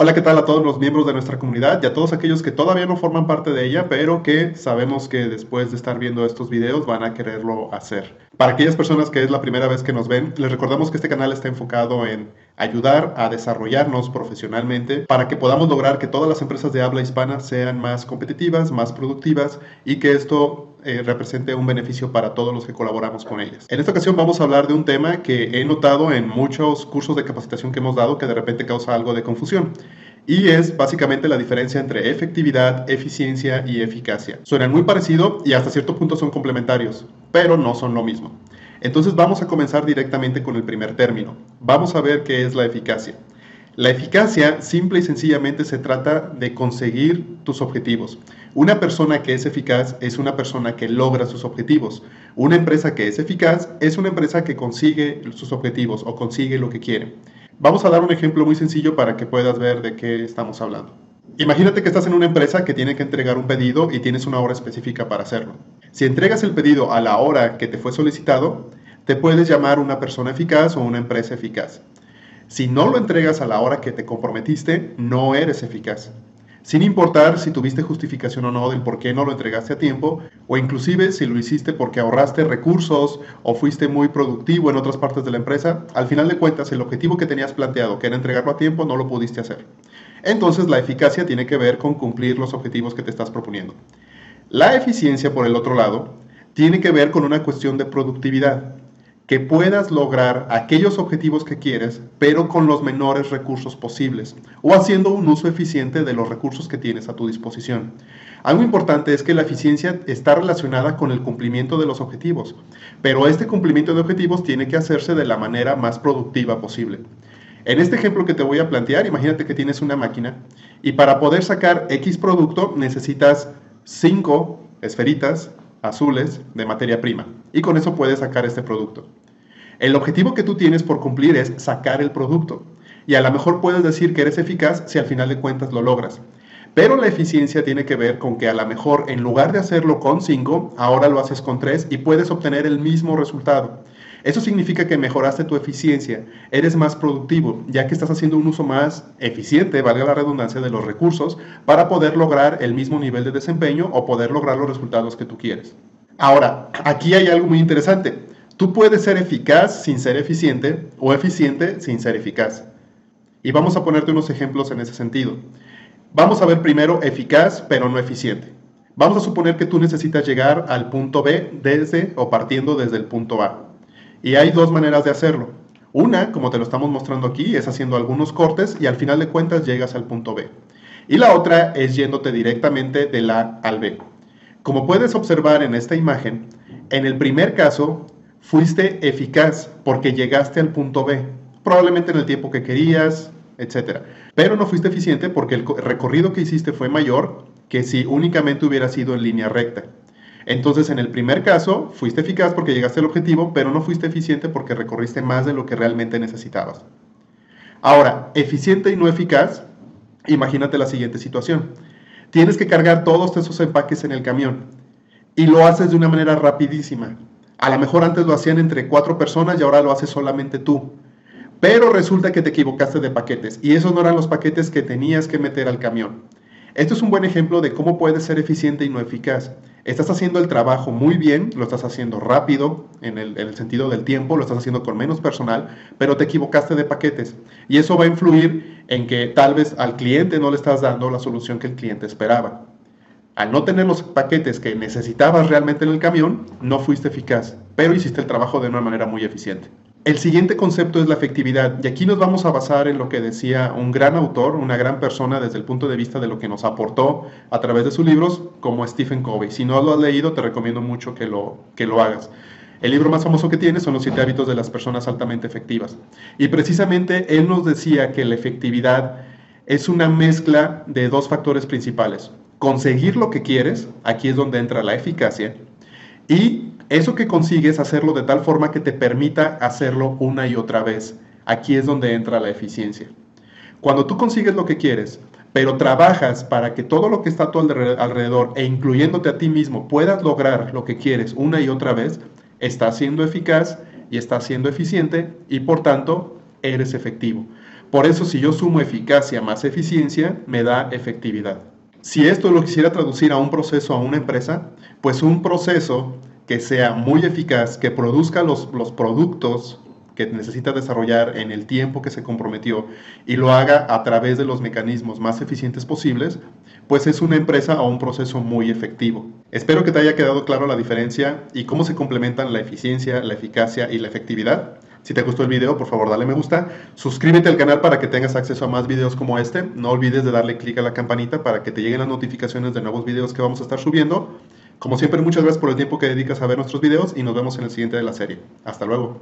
Hola, ¿qué tal a todos los miembros de nuestra comunidad y a todos aquellos que todavía no forman parte de ella, pero que sabemos que después de estar viendo estos videos van a quererlo hacer? Para aquellas personas que es la primera vez que nos ven, les recordamos que este canal está enfocado en ayudar a desarrollarnos profesionalmente para que podamos lograr que todas las empresas de habla hispana sean más competitivas, más productivas y que esto represente un beneficio para todos los que colaboramos con ellas. En esta ocasión vamos a hablar de un tema que he notado en muchos cursos de capacitación que hemos dado que de repente causa algo de confusión. Y es básicamente la diferencia entre efectividad, eficiencia y eficacia. Suenan muy parecido y hasta cierto punto son complementarios, pero no son lo mismo. Entonces vamos a comenzar directamente con el primer término. Vamos a ver qué es la eficacia. La eficacia simple y sencillamente se trata de conseguir tus objetivos. Una persona que es eficaz es una persona que logra sus objetivos. Una empresa que es eficaz es una empresa que consigue sus objetivos o consigue lo que quiere. Vamos a dar un ejemplo muy sencillo para que puedas ver de qué estamos hablando. Imagínate que estás en una empresa que tiene que entregar un pedido y tienes una hora específica para hacerlo. Si entregas el pedido a la hora que te fue solicitado, te puedes llamar una persona eficaz o una empresa eficaz. Si no lo entregas a la hora que te comprometiste, no eres eficaz. Sin importar si tuviste justificación o no del por qué no lo entregaste a tiempo, o inclusive si lo hiciste porque ahorraste recursos o fuiste muy productivo en otras partes de la empresa, al final de cuentas el objetivo que tenías planteado, que era entregarlo a tiempo, no lo pudiste hacer. Entonces la eficacia tiene que ver con cumplir los objetivos que te estás proponiendo. La eficiencia, por el otro lado, tiene que ver con una cuestión de productividad. Que puedas lograr aquellos objetivos que quieres, pero con los menores recursos posibles, o haciendo un uso eficiente de los recursos que tienes a tu disposición. Algo importante es que la eficiencia está relacionada con el cumplimiento de los objetivos, pero este cumplimiento de objetivos tiene que hacerse de la manera más productiva posible. En este ejemplo que te voy a plantear, imagínate que tienes una máquina y para poder sacar X producto necesitas 5 esferitas azules de materia prima y con eso puedes sacar este producto. El objetivo que tú tienes por cumplir es sacar el producto y a lo mejor puedes decir que eres eficaz si al final de cuentas lo logras. Pero la eficiencia tiene que ver con que a lo mejor en lugar de hacerlo con 5, ahora lo haces con 3 y puedes obtener el mismo resultado. Eso significa que mejoraste tu eficiencia, eres más productivo, ya que estás haciendo un uso más eficiente, valga la redundancia, de los recursos para poder lograr el mismo nivel de desempeño o poder lograr los resultados que tú quieres. Ahora, aquí hay algo muy interesante. Tú puedes ser eficaz sin ser eficiente o eficiente sin ser eficaz. Y vamos a ponerte unos ejemplos en ese sentido. Vamos a ver primero eficaz pero no eficiente. Vamos a suponer que tú necesitas llegar al punto B desde o partiendo desde el punto A. Y hay dos maneras de hacerlo. Una, como te lo estamos mostrando aquí, es haciendo algunos cortes y al final de cuentas llegas al punto B. Y la otra es yéndote directamente del A al B. Como puedes observar en esta imagen, en el primer caso fuiste eficaz porque llegaste al punto B, probablemente en el tiempo que querías, etc. Pero no fuiste eficiente porque el recorrido que hiciste fue mayor que si únicamente hubiera sido en línea recta. Entonces, en el primer caso, fuiste eficaz porque llegaste al objetivo, pero no fuiste eficiente porque recorriste más de lo que realmente necesitabas. Ahora, eficiente y no eficaz, imagínate la siguiente situación. Tienes que cargar todos esos empaques en el camión y lo haces de una manera rapidísima. A lo mejor antes lo hacían entre 4 personas y ahora lo haces solamente tú. Pero resulta que te equivocaste de paquetes y esos no eran los paquetes que tenías que meter al camión. Esto es un buen ejemplo de cómo puedes ser eficiente y no eficaz. Estás haciendo el trabajo muy bien, lo estás haciendo rápido en el sentido del tiempo, lo estás haciendo con menos personal, pero te equivocaste de paquetes. Y eso va a influir en que tal vez al cliente no le estás dando la solución que el cliente esperaba. Al no tener los paquetes que necesitabas realmente en el camión, no fuiste eficaz, pero hiciste el trabajo de una manera muy eficiente. El siguiente concepto es la efectividad, y aquí nos vamos a basar en lo que decía un gran autor, una gran persona desde el punto de vista de lo que nos aportó a través de sus libros, como Stephen Covey. Si no lo has leído, te recomiendo mucho que lo hagas. El libro más famoso que tiene son Los 7 hábitos de las personas altamente efectivas. Y precisamente él nos decía que la efectividad es una mezcla de dos factores principales. Conseguir lo que quieres, aquí es donde entra la eficacia, y eso que consigues hacerlo de tal forma que te permita hacerlo una y otra vez. Aquí es donde entra la eficiencia. Cuando tú consigues lo que quieres, pero trabajas para que todo lo que está a tu alrededor e incluyéndote a ti mismo puedas lograr lo que quieres una y otra vez, estás siendo eficaz y estás siendo eficiente y por tanto eres efectivo. Por eso, si yo sumo eficacia más eficiencia, me da efectividad. Si esto lo quisiera traducir a un proceso, a una empresa, pues un proceso que sea muy eficaz, que produzca los productos que necesita desarrollar en el tiempo que se comprometió y lo haga a través de los mecanismos más eficientes posibles, pues es una empresa o un proceso muy efectivo. Espero que te haya quedado claro la diferencia y cómo se complementan la eficiencia, la eficacia y la efectividad. Si te gustó el video, por favor dale me gusta, suscríbete al canal para que tengas acceso a más videos como este, no olvides de darle clic a la campanita para que te lleguen las notificaciones de nuevos videos que vamos a estar subiendo. Como siempre, muchas gracias por el tiempo que dedicas a ver nuestros videos y nos vemos en el siguiente de la serie. Hasta luego.